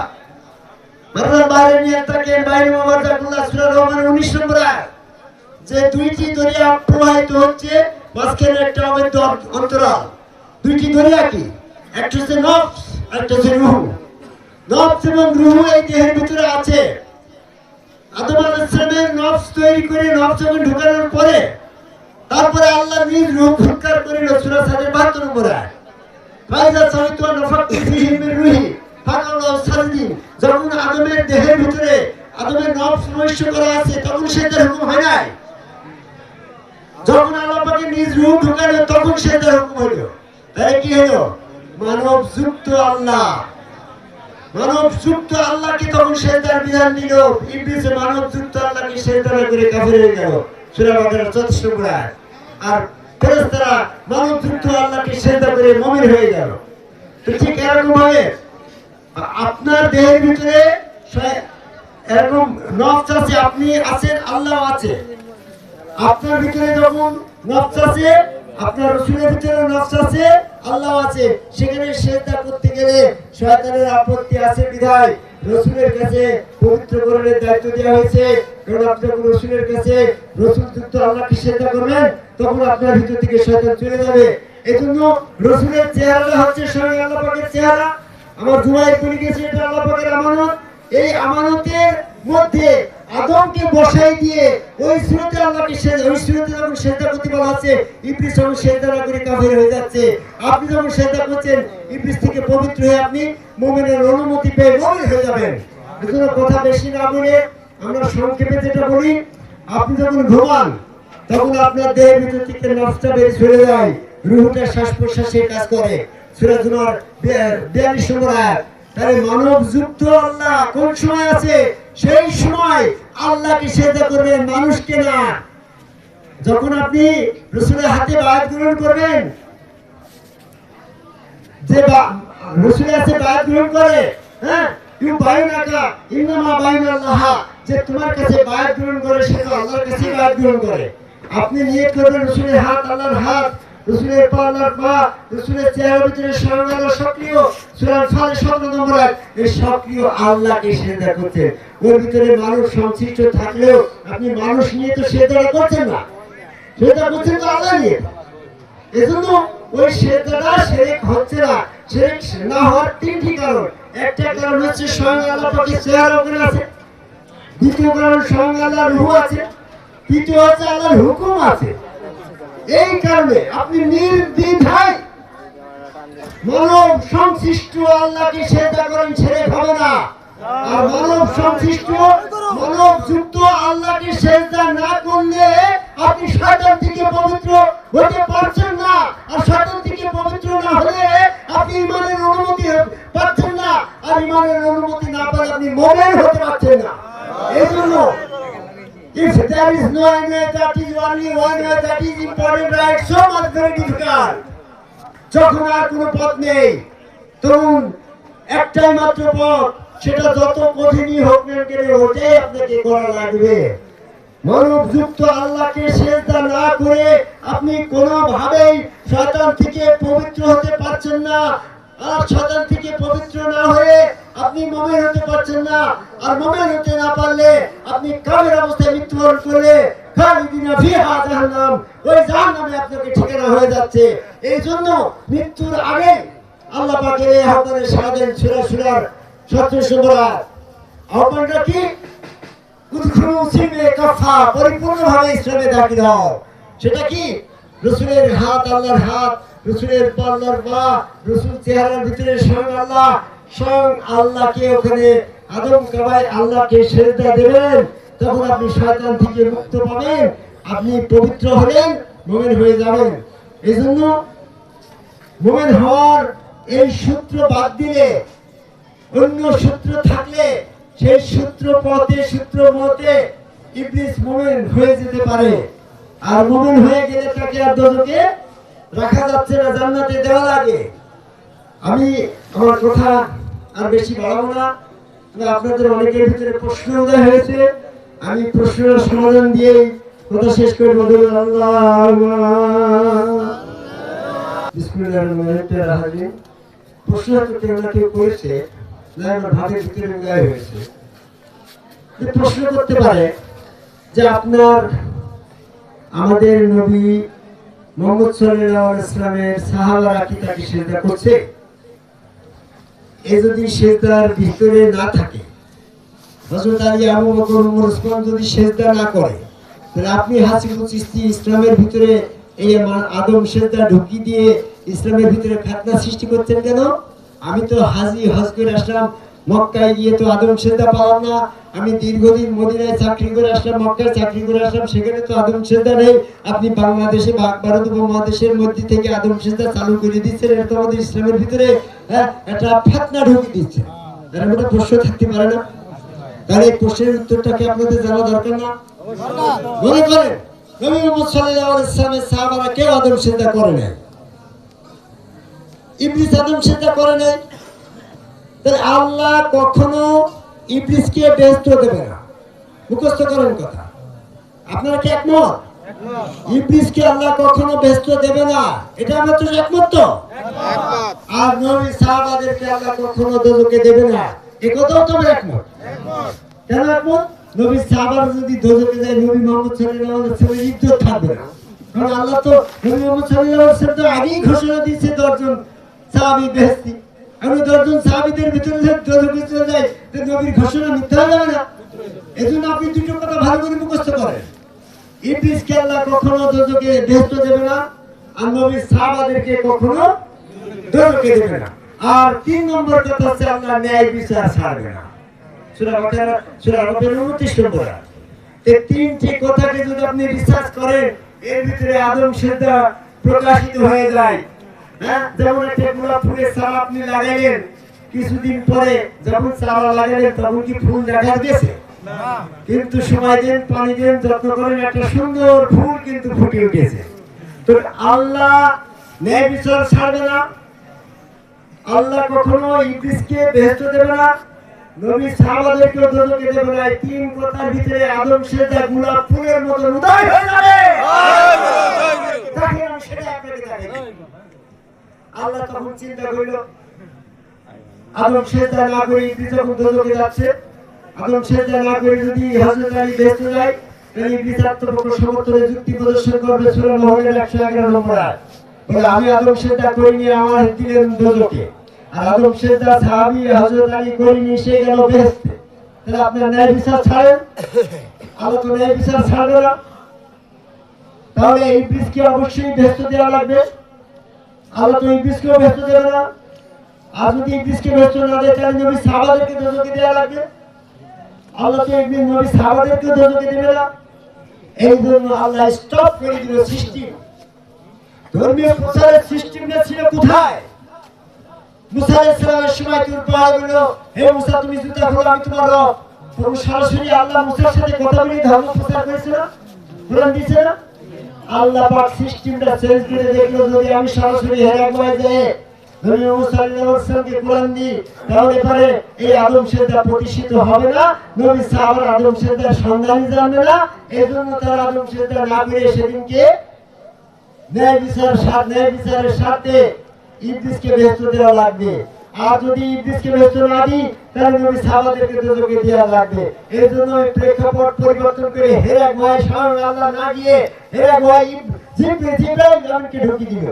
মারজাল বাহরাইনিয়াল তাকে বাইনামা বারজাকুল্লাহ, সূরা রহমানের 19 নম্বর আয়াত, যে দুইটি দরিয়া প্রবাহিত হচ্ছে, মাঝখানে একটা অবৈধ অন্তরাল। দুইটি দরিয়া কি? একটা হচ্ছে নফস, একটা হচ্ছে রূহ। নফস এবং রূহ এই দেহের ভিতরে আছে। আদম আলাইহিস সালামের নফস তৈরি করে, নফস যখন ঢোকানোর পরে, তারপরে আল্লাহ নিজ রূহ ফুৎকার করিল, সূরা সাদের 72 নম্বর আয়াত, ফাইজা সামিতু নাফাকতু ফীহি মির রূহি ফাকাউলাহু সাজিদিন। যখন আদমের দেহের ভিতরে আদমের নফস নষ্ট করা আছে, তখন সিজদার হুকুম হয় নাই। যখন আল্লাহ পাকের নিজ রূহ ঢোকালো, তখন সিজদার হুকুম হলো। তাই কি হলো? মানব যুক্ত আল্লাহ, মানব যুক্ত আল্লাহকে তখন সিজদার বিধান দিল। ইবলিস মানব যুক্ত আল্লাহকে সিজদা করে কাফির হয়ে গেল, সূরা বাকারা 34 নম্বর আয়াত। আর ফেরেশতারা মানব যুক্ত আল্লাহকে সিজদা করে মুমিন হয়ে গেল। তো ঠিক এরকম ভাবে আপনার দেহের ভিতরে এরকম নফস আছে, আপনি আছেন, আল্লাহ আছে। আপনার ভিতরে যখন নফস আছে, আপনার রাসূলের ভিতরে নফস আছে, আল্লাহ আছে, সেখানে সিজদা করতে গেলে শয়তানের আপত্তি আছে বিধায় রাসূলের কাছে পবিত্রকরণের দায়িত্ব দেওয়া হয়েছে। কারণ আপনি যখন রাসূলের কাছে, রাসূল যুক্ত আল্লাহকে সিজদা করবেন, তখন আপনার ভিতর থেকে শয়তান চলে যাবে। এজন্য রাসূলের চেহারাটা হচ্ছে স্বয়ং আল্লাহ পাকের চেহারা। আমার জুমায় পড়ে গেছে, এটা আল্লাহ পাকের আমানত। এই আমানতের মধ্যে আদমকে বসাই দিয়ে ওই সুরতে আল্লাহকে ওই সুরতে যখন সিজদা করতে বলা আছে, ইবলিস যখন সিজদা না করে কাফির হয়ে যাচ্ছে। আপনি যখন সিজদা করছেন, ইবলিস থেকে পবিত্র হয়ে আপনি মুমিনের অনুমতি পেয়ে মুমিন হয়ে যাবেন। এজন্য কথা বেশি না বলে আমরা সংক্ষেপে যেটা বলি, আপনি যখন ঘুমান, তখন আপনার দেহের ভিতর থেকে নফসটা বের চলে যায়, রূহটা শ্বাস প্রশ্বাসে কাজ করে। সূরা জুমার 42 নম্বর আয়াত। তাহলে মানব যুক্ত আল্লাহ কোন সময় আছে? সেই সময় আল্লাহকে সিজদা করবেন, মানুষকে না। যখন আপনি রাসূলের হাতে বায়াত গ্রহণ করবেন, যে রাসূলের হাতে বায়াত গ্রহণ করে, হ্যাঁ, ইউ বাইনাকা ইন্নামা বাইনাল্লাহ, যে তোমার কাছে বায়াত গ্রহণ করে, সে তো আল্লাহর কাছে বায়াত গ্রহণ করে। আপনি নিয়ত করবেন রাসূলের হাত আল্লাহর হাত, রাসূলের পা আল্লাহর পা, রাসূলের চেহারার ভিতরে স্বয়ং আল্লাহ সক্রিয়। সূরা ফাতির 17 নম্বর আয়াত, এই সক্রিয় আল্লাহকে সিজদা করতে। ওর ভিতরে মানুষ সংশ্লিষ্ট থাকলেও আপনি মানুষ নিয়ে তো সিজদা করছেন না, সিজদা করছেন তো আল্লাহ নিয়ে। এজন্য ওই সিজদাটা শিরক হচ্ছে না। শিরক না হওয়ার তিনটি কারণ। একটা কারণ হচ্ছে স্বয়ং আল্লাহ পাকের চেহারা ওখানে আছে, দ্বিতীয় কারণ স্বয়ং আল্লাহর রূহ আছে, তৃতীয় হচ্ছে আল্লাহর হুকুম আছে। এই কারণে আপনি নির্দ্বিধায় মানব সংশ্লিষ্ট আল্লাহকে সিজদা করেন, ছেড়ে হবে না। আর মানব সংশ্লিষ্ট, মানব যুক্ত আল্লাহকে সিজদা না করলে আপনি শয়তান থেকে পবিত্র হতে পারছেন না। আর শয়তান থেকে পবিত্র না হলে আপনি ঈমানের অনুমতি পাচ্ছেন না। আর ঈমানের অনুমতি না পেলে আপনি মুমিন হতে পারছেন না। এজন্য if there is no way, that is only one way, that is important, right? So much very difficult. যখন আর কোনো পথ নেই, তখন একটাই মাত্র পথ, সেটা যত কঠিনই হোক না কেন ওটাই আপনাকে করা লাগবে। মানবযুক্ত আল্লাহকে সিজদা না করে আপনি কোনোভাবেই শয়তান থেকে পবিত্র হতে পারছেন না। আর শয়তান থেকে পবিত্র না হয়ে আপনি মুমিন হতে পারছেন না। আর মুমিন হতে না পারলে আপনি কাফের অবস্থায় মৃত্যুবরণ করলে খালিদিনা ফিহা জাহান্নাম, ওই জাহান্নামে আপনাকে ঠিকানা হয়ে যাচ্ছে। এই জন্য মৃত্যুর আগে আল্লাহ পাকের এই আহ্বানে সাড়া দেন সূরা 17 আহ্বানটা কি? পরিপূর্ণভাবে ইসলামে দাখিল হও। সেটা কি? রাসূলের হাত আল্লাহর হাত, রাসূলের পা আল্লাহর পা, রাসূল চেহারার ভিতরে স্বয়ং আল্লাহকে ওখানে আদম কাবায় আল্লাহকে সিজদা দেবেন। তখন আপনি শয়তান থেকে মুক্ত পাবেন, আপনি পবিত্র হলেন, মুমিন হয়ে যাবেন। এই জন্য মুমিন হওয়ার এই সূত্র বাদ দিলে অন্য সূত্র থাকলে সেই সূত্র মতে ইবলিস মুমিন হয়ে যেতে পারে। আর মুমিন হয়ে গেলে তাকে আর দোজখে রাখা যাচ্ছে না, জান্নাতে দেওয়া লাগে। আমি আমার কথা আর বেশি বাড়াবো না। আপনাদের অনেকের ভিতরে প্রশ্ন উদয় হয়েছে, আমি প্রশ্নের সমাধান দিয়ে কথা শেষ করে বলবো। প্রশ্ন কেউ করেছে, ভাবের ভিতরে উদয় হয়েছে, প্রশ্ন করতে পারে যে আপনার আমাদের নবী মুহাম্মদ সাল্লাল্লাহু আলাইহি ওয়াসাল্লামের সাহাবারা কি তাকে সিজদা করছে? এ যদি সিজদার ভিতরে না থাকে, হযরত আলী, আবু বকর, ওমর, ওসমান যদি সিজদা না করে, তাহলে আপনি হাসিবুল চিশতি ইসলামের ভিতরে এই আদম সিজদা ঢুকিয়ে দিয়ে ইসলামের ভিতরে ফিতনা সৃষ্টি করছেন কেন? আমি তো হজ করে আসলাম, মক্কায় গিয়ে তো আদম সিজদা পেলাম না। আমি দীর্ঘদিন মদিনায় চাকরি করে আসলাম, মক্কায় চাকরি করে আসলাম, সেখানে তো আদম সিজদা নেই। আপনি বাংলাদেশে ভারত উপমহাদেশের মধ্যে থেকে আদম সিজদা চালু করে দিচ্ছেন, এটা তো আমাদের ইসলামের ভিতরে একটা ফিতনা ঢুকিয়ে দিচ্ছে। এর মধ্যে প্রশ্ন থাকতে পারে না? তাহলে এই প্রশ্নের উত্তরটা কি আপনাদের জানা দরকার না? মনে করেন নবী মুহাম্মদ সাল্লাল্লাহু আলাইহি ওয়াসাল্লামের সাহাবারা কেউ আদম সিজদা করে নাই, ইবলিস আদম সিজদা করে নাই, তাহলে আল্লাহ কখনো ইবলিসকে বেহেশত দেবে না। মুখস্থ করেন কথা, আপনারা কি একমত? ইবলিসকে আল্লাহ কখনো বেহেশত দেবে না, এটা আমরা তো একমত তো? আর নবী সাহাবাদেরকে আল্লাহ কখনো দোজখে দেবে না, এই কথাও তো আমরা একমত। কেন একমত? নবী সাহাবারা যদি দোজখে যায়, নবী মুহাম্মদ সাল্লাল্লাহু আলাইহি ওয়াসাল্লামের ইজ্জত থাকবে না। কারণ আল্লাহ তো নবী মুহাম্মদ সাল্লাল্লাহু আলাইহি ওয়াসাল্লাম আগেই ঘোষণা দিয়েছে 10 জন সাহাবী বেহেশতি। আমি 10 জন সাহাবীদের ভিতরে দোজখে চলে যায়, তো নবীর ঘোষণা মিথ্যা হয়ে যাবে না? এজন্য আপনি দুটো কথা ভালো করে মুখস্থ করেন। ইবলিসকে আল্লাহ কখনো দোজখে বেহেশত দেবে না, আর নবীর সাহাবাদেরকে কখনো দোজখে দেবে না। আর 3 নম্বর কথা হচ্ছে আল্লাহ ন্যায় বিচার ছাড়বে না। সূরা বাকারা সূরা 29 নম্বর। এই তিনটি কথাকে যদি আপনি রিসার্চ করেন, এর ভিতরে আদম সিজদা প্রকাশিত হয়ে যায়। যেমন একটা গোলাপ ফুলের চারা আপনি লাগাইলেন, কিছুদিন পরে যখন চারা লাগাইলেন তখন কি ফুল দেখা গেছে? না। কিন্তু সময় দেন, পানি দেন, যত্ন করেন, একটা সুন্দর ফুল কিন্তু ফুটে উঠেছে। তো আল্লাহ ন্যায় বিচার ছাড়বে না, আল্লাহ কখনো ইবলিসকে বেহেশত দেবে না, নবী সাহাবাদেরকে দোজখে দেবে না। এই 3 কথার ভিতরে আদম সিজদা গোলাপ ফুলের মতো উদয় হয়ে যাবে। দেখেন, সেটা আপনাকে দেখাই। আল্লাহ তখন চিন্তা করল, আদম সিজদা না করে ইবলিস যখন দোজখে যাচ্ছে, আদম সিজদা না করে যদি হযরত আলী বেহেশতে যায়, তাহলে ইবলিস আত্মপক্ষ সমর্থনে যুক্তি প্রদর্শন করবে। সূরা মুহাম্মদের 111 নম্বর আয়াত বলে, আমি আদম সিজদা করিনি, আমার দিলেন দোজখে। আর আদম সিজদা সাহাবী হযরত আলী করিনি, সে গেল বেহেশতে। তাহলে আপনারা ন্যায় বিচার ছাড়েন, আল্লাহ তো ন্যায় বিচার ছাড়বে না। তাহলে ইবলিসকে অবশ্যই বেহেশত দেওয়া লাগবে, আল্লাহ তো ইবলিসকে বেহেশত দেবে না। আর যদি ইবলিসকে বেহেশত না দেয়, তাহলে নবী সাহাবাদেরকে দোজখে দেওয়া লাগবে, আল্লাহ তো একদিন নবী সাহাবাদেরকে দোজখে দেবে না। এই জন্য আল্লাহ স্টপ করে দিল সিস্টেম। ধর্মীয় প্রচারের সিস্টেমটা ছিল কোথায়? মুসা আলাইহিস সালামের সময় তুর পাহাড় বলল, হে মুসা, তুমি জুতা খোলো, আমি তোমার রব। তখন সরাসরি আল্লাহ মুসার সাথে কথা বলে ধর্ম প্রচার করেছিল, কোরআন দিয়েছে না? আল্লাহ পাক সিস্টেমটা চেঞ্জ করে দেখলো, যদি আমি সরাসরি হেরা গুহায় যাই নবী মুহাম্মদ সাল্লাল্লাহু আলাইহি ওয়াসাল্লামকে কোরআন দিয়ে তাহলে পরে এই আদম সেজদা প্রতিষ্ঠিত হবে না, নবী সাহাবারা আদম সেজদার সন্ধানই জানবে না, এজন্য তারা আদম সেজদা না করে সেদিনকে ন্যায় বিচারের সাথে ইবলিসকে বেহেশত দেওয়া লাগবে। আর যদি ইবলিসকে বেহেশত না দিই তাহলে নবী সাহাবাদেরকে দোজখে দেওয়া লাগবে। এই জন্য প্রেক্ষাপট পরিবর্তন করে হেরা গোয় স্বয়ং আল্লাহ না গিয়ে হেরা গোয় জিবরাইল আমিনকে ঢুকিয়ে দিল।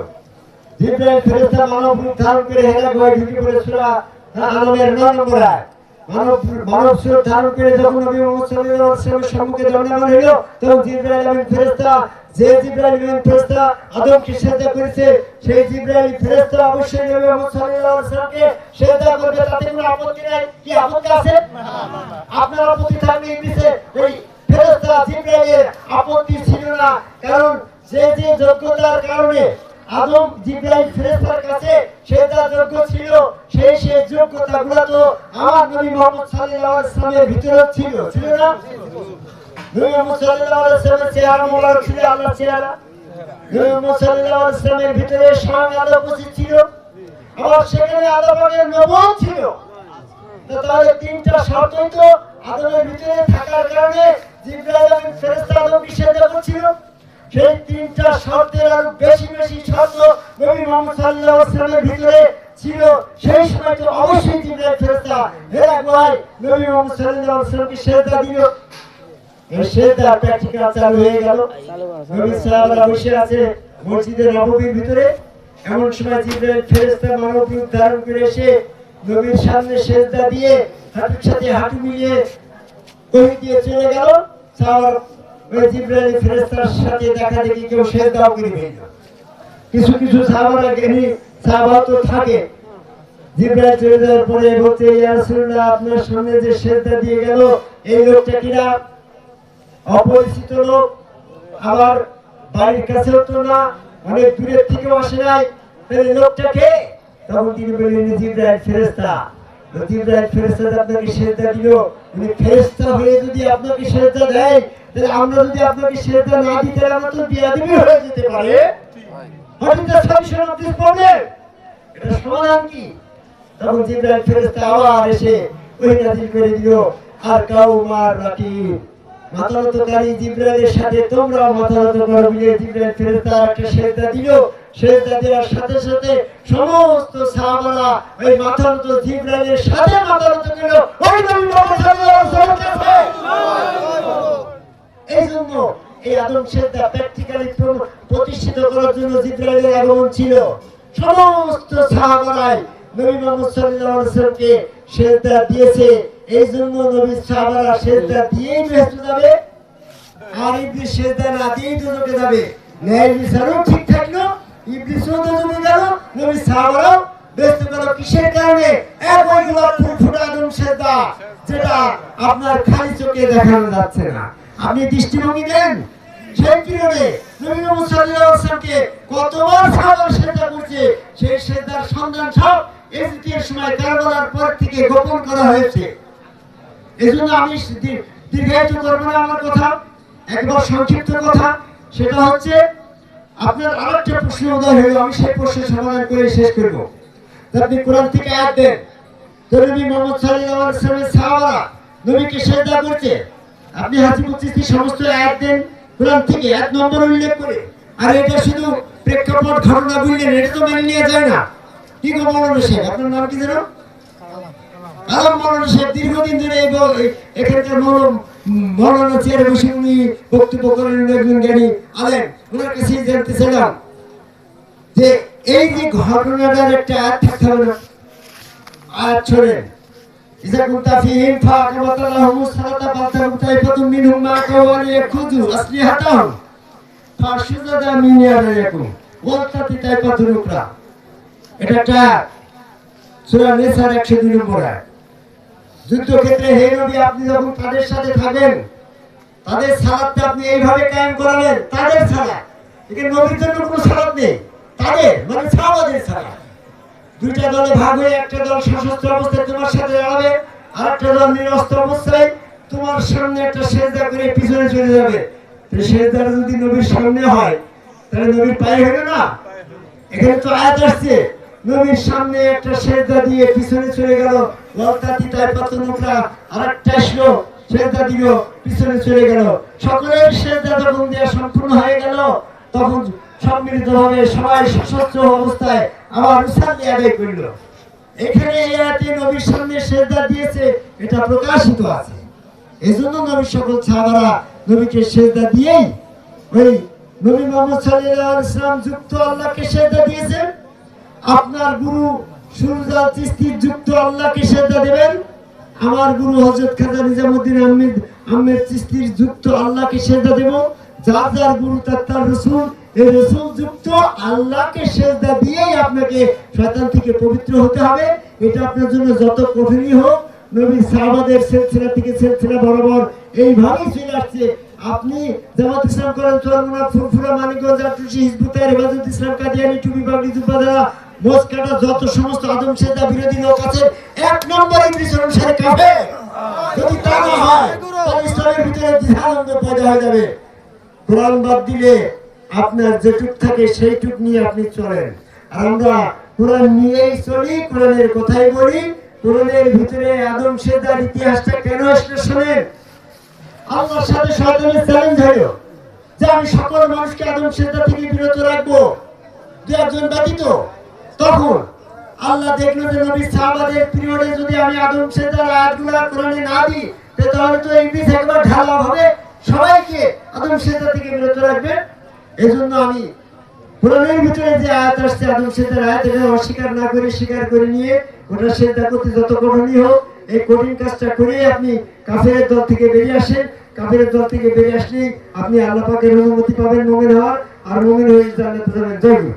জিবরাইল ফেরেশতা মানব রূপ ধারণ করে হেরা গোয় ঢুকে পড়ে সূরা আনামের 9 নম্বর আয়াত। মানব স্বরূপ ধারণ করে যখন নবী মুহাম্মদ সাল্লাল্লাহু আলাইহি ওয়াসাল্লামের সম্মুখে দণ্ডায়মান হইল, তখন জিবরাইল আমিন ফেরেশতা জিবরাইল আমিন ফেরেশতা আদমকে সিজদা করেছে, সেই জিবরাইল ফেরেশতা অবশ্যই নবী মুহাম্মদ সাল্লাল্লাহু আলাইহি ওয়াসাল্লামকে সিজদা করবে, তাতে কোনো আপত্তি নাই। কি আপত্তি আছে? আপনার আপত্তি থাকলে ইবলিসের ওই ফেরেশতা জিবরাইলের আপত্তি ছিল না, কারণ যে যোগ্যতার কারণে আদম জিবরাইল ফেরেশতার কাছে সিজদার যোগ্য ছিল, সেই যোগ্যতাগুলো তো আমার নবী মুহাম্মদ সাল্লাল্লাহু আলাইহি ওয়াসাল্লামের ভিতরে ছিল না? নবী মুহাম্মদ সাল্লাল্লাহু আলাইহি ওয়াসাল্লামের চেহারা মোবারক ছিল আল্লাহর চেহারা, নবী মুহাম্মদ সাল্লাল্লাহু আলাইহি ওয়াসাল্লামের ভিতরে স্বয়ং আল্লাহ উপস্থিত ছিল, আবার সেখানে আল্লাহ পাকের নবুয়ত ছিল। তাহলে তিনটা শর্তই তো আদমের ভিতরে থাকার কারণে জিবরাইল আমিন ফেরেশতা আদমকে সিজদা করছিল। সেই তিনটা শর্তের আরো বেশি শর্ত নবী মুহাম্মদ সাল্লাল্লাহু আলাইহি ওয়াসাল্লামের ভিতরে ছিল, সেই সময় তো অবশ্যই জিবরাইল ফেরেশতা হেরা গোয় নবী মুহাম্মদ সাল্লাল্লাহু আলাইহি ওয়াসাল্লামকে সিজদা দিল। এই সিজদা প্র্যাকটিক্যাল চালু হয়ে গেল। নবী সাহাবারা বসে আছে মসজিদে নববীর ভিতরে, এমন সময় জিবরাইল ফেরেশতা মানব রূপ ধারণ করে এসে নবীর সামনে সিজদা দিয়ে হাঁটুর সাথে হাঁটু মিলিয়ে কহি দিয়ে চলে গেল। সাহাবারা ওই জিবরাইল ফেরেশতার সাথে দেখা দেখি কেউ সিজদাও করে ফেলল। কিছু সাহাবারা জ্ঞানী সাহাবা তো থাকে, জিবরাইল চলে যাওয়ার পরে বলতে, ইয়া রাসূলুল্লাহ আপনার সামনে যে সিজদা দিয়ে গেল এই লোকটা কিনা? অপরিচিত লোক, আবার বাড়ির কাছেও তো না, অনেক দূরের থেকেও আসে নাই, তাহলে লোকটা কে? তখন তিনি বললেন জিবরাইল ফেরেশতা। জিবরাইল ফেরেশতা আপনাকে সিজদা দিল, উনি ফেরেশতা হয়ে যদি আপনাকে সিজদা দেয়, তাহলে আমরা যদি আপনাকে সিজদা না দিই তাহলে আমরা তো বিয়াদবি হয়ে যেতে পারে। What is the solution of this problem? এটা সমাধান কি? তখন জিবরাইল ফেরেশতা আবার এসে ওহী নাযিল করে দিল, আর কাউমার রাকিব, মাথানতকারী জিবরাইলের সাথে তোমরাও মাথানত করো বলে জিবরাইল ফেরেশতা একটা সিজদা দিল। সিজদা দেওয়ার সাথে সাথে সমস্ত সাহাবারা ওই মাথানত জিবরাইলের সাথে মাথানত করল ওই নবী মুহাম্মদ সাল্লাল্লাহু আলাইহি ওয়াসাল্লামের কাছে। এইজন্য এই আদম সিজদা প্র্যাকটিক্যালি প্রতিষ্ঠিত করার জন্য জিবরাইলের আগমন ছিল। সমস্ত সাহাবারাই নবী মুহাম্মদ সাল্লাল্লাহু আলাইহি ওয়াসাল্লামকে সিজদা দিয়েছে, এই জন্য নবী সাহাবারা সিজদা দিয়েই বেহেশতে যাবে, আর ইবলিস সিজদা না দিয়েই দোজখে যাবে। ন্যায় বিচারও ঠিক থাকলো, ইবলিসও দোজখে গেল, নবী সাহাবারাও বেহেশতে গেল। কিসের কারণে? এক ওইগুলো ফুটফুটে আদম সিজদা, যেটা আপনার খালি চোখে দেখানো যাচ্ছে না। আপনি দৃষ্টিভঙ্গি দেন সেই পিরিয়ডে নবী মুহাম্মদ সাল্লাল্লাহু আলাইহি ওয়াসাল্লামকে কতবার সাহাবারা সিজদা করছে, সেই সিজদার সন্ধান সব ইজতিহাদের সময় কারবালার পর থেকে গোপন করা হয়েছে। এজন্য আমি দীর্ঘায়িত করব না আমার কথা, একবার সংক্ষিপ্ত কথা, সেটা হচ্ছে আপনার আরেকটা প্রশ্ন উদয় হলো, আমি সেই প্রশ্নের সমাধান করে শেষ করব। আপনি কোরআন থেকে আয়াত দেন, নবী মুহাম্মদ সাল্লাল্লাহু আলাইহি ওয়াসাল্লামের সাহাবারা নবীকে সিজদা করছে, আপনি হাদিস কুদসি সমস্ত আয়াত দেন কোরআন থেকে এক নম্বর উল্লেখ করে। আর এটা শুধু প্রেক্ষাপট ঘটনা বললেন, এটা তো মেনে নেওয়া যায় না। কি গো মাওলানা সাহেব, আপনার নাম কি জানো? আলম মাওলানা সাহেব দীর্ঘদিন ধরে এখানকার মাওলানা চেয়ারে বসে উনি বক্তব্য করেন, একজন জ্ঞানী আলেম, ওনার কাছে জানতে চাইলাম যে এই যে ঘটনাটার একটা আয়াত থাকতে হবে না? আয়াত ছড়েন, ইজা কুনতা ফীহিম ফাআকামাতাল্লাহুম সালাতা ফাতাহুম তাইফাতুম মিনহুম মা কাওয়ালি ইয়াখুযু আসলিহাতাহুম ফাশুযাদা মিন ইয়ারাকুম ওয়ালতাতি তাইফাতুন উকরা। এটা একটা সূরা নিসার 102 নম্বর আয়াত। যুদ্ধক্ষেত্রে হে নবী আপনি যখন তাদের সাথে থাকেন, তাদের সালাতটা আপনি এইভাবে কায়েম করাবেন, তাদের সালাত, এখানে নবীর জন্য কোনো সালাত নেই, তাদের মানে সাহাবাদের সালাত। দুইটা দলে ভাগ হয়ে একটা দল সশস্ত্র অবস্থায় তোমার সাথে দাঁড়াবে, আর একটা দল নিরস্ত্র অবস্থায় তোমার সামনে একটা সিজদা করে পিছনে চলে যাবে। তো সিজদাটা যদি নবীর সামনে হয় তাহলে নবীর পায়ে হবে না? এখানে তো আয়াত আসছে নবীর সামনে একটা সেজদা দিয়ে পিছনে চলে গেল, ওয়ালতাতি তাইফাতুনুকরা আরেকটা আসলো সেজদা দিল, পিছনে চলে গেল। সকলের সেজদা যখন দেওয়া সম্পূর্ণ হয়ে গেল, তখন সম্মিলিতভাবে সবাই সশস্ত্র অবস্থায় আবার উসাল্লি আদায় করল। এখানে এই আয়াতে নবীর সামনে সেজদা দিয়েছে, এটা প্রকাশিত আছে। এজন্য নবীর সকল সাহাবারা নবীকে সেজদা দিয়েই ওই নবী মুহাম্মদ সাল্লাল্লাহু আলাইহি ওয়াসাল্লাম যুক্ত আল্লাহকে সেজদা দিয়েছেন। আপনার গুরু সুরজাল চিশতি যুক্ত আল্লাহকে সেজদা দেবেন। আমার গুরু হযরত খাজা নিজামউদ্দিন আহমেদ চিশতির যুক্ত আল্লাহকে সেজদা দেব। যার যার গুরু তার রাসূল, এই রাসূল যুক্ত আল্লাহকে সেজদা দিয়েই আপনাকে শয়তান থেকে পবিত্র হতে হবে। এটা আপনার জন্য যত কঠিনই হোক, নবী সাহাবাদের সিলসিলা থেকে সিলসিলা বরাবর এইভাবেই চলে আসছে। আপনি জামাত ইসলাম করেন, চরমনা, ফুরফুরা, মানিকগঞ্জ, আটুসি, হিজবুত তাহরির, হেফাজত ইসলাম, কাদিয়ানী, টুপি, পাগড়ি, জুব্বা, মসকাটা, যত সমস্ত আদম সেজদা বিরোধী লোক আছে, এক নম্বর ইবলিস অনুসারে কাফের। যদি তা না হয় তাহলে ইসলামের ভিতরে দ্বিধাদ্বন্দ্ব পয়দা হয়ে যাবে। কোরআন বাদ দিলে আপনার যেটুক থাকে সেইটুক নিয়ে আপনি চলেন। আর আমরা কোরআন নিয়েই চলি, কোরআনের কথাই বলি। কোরআনের ভিতরে আদম সেজদার ইতিহাসটা কেন আসলে শোনেন। আল্লাহর সাথে শয়তানের চ্যালেঞ্জ হলো যে আমি সকল মানুষকে আদম সেজদা থেকে বিরত রাখবো, দু একজন ব্যতীত। তখন আল্লাহ দেখলো যে নবী সাহাবাদের পিরিয়ডে যদি আমি আদম সেজদার আয়াতগুলো কোরআনে না দিই, তাহলে তো ইবলিস একবার ঢালা হবে, সবাইকে আদম সেজদা থেকে বিরত রাখবে। এজন্য আমি কোরআনের ভিতরে যে আয়াত আসছে আদম সেজদার আয়াত, এটা অস্বীকার না করে স্বীকার করে নিয়ে ওটা সেজদা করতে যত কঠিনই হোক, এই কঠিন কাজটা করে আপনি কাফেরের দল থেকে বেরিয়ে আসেন। কাফেরের দল থেকে বেরিয়ে আসলে আপনি আল্লাহ পাকের অনুমতি পাবেন মুমিন হওয়ার, আর মুমিন হয়ে জান্নাতে যাবেন। জয় গুরু।